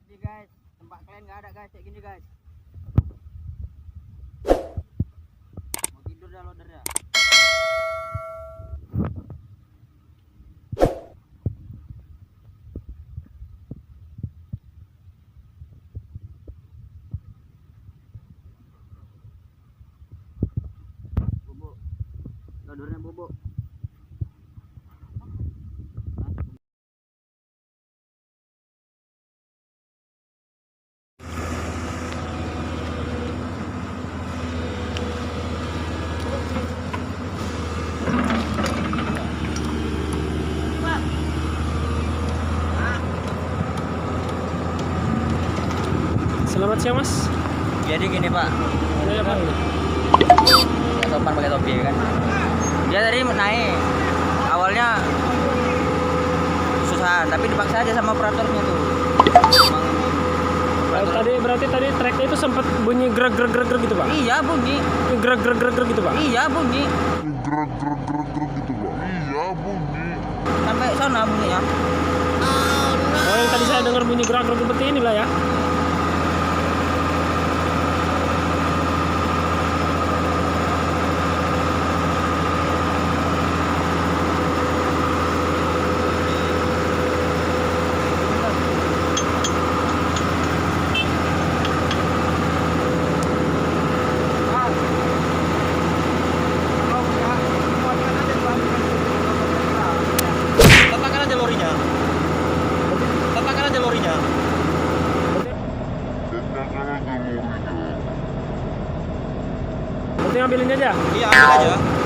nih guys, tempat kalian nggak ada guys, kayak gini guys. Mau tidur dah loader ya. Bobo, loadernya bobo. Selamat siang mas. Jadi gini pak, Ada apa ini? nggak sopan pakai topi kan. Dia tadi naik, awalnya susah, tapi dipaksa aja sama operatornya tuh. Emang operator- Berarti tadi treknya itu sempat bunyi greg greg greg greg gitu pak? Iya bunyi, Greg greg greg greg gitu pak? iya bunyi, Gerak gitu pak. Iya bunyi. sampai sana bunyinya. Oh yang tadi saya dengar bunyi greg greg seperti inilah ya. Letakkan aja lorinya. Letakkan aja lorinya. Berarti ngambilin aja. Iya, ambil aja.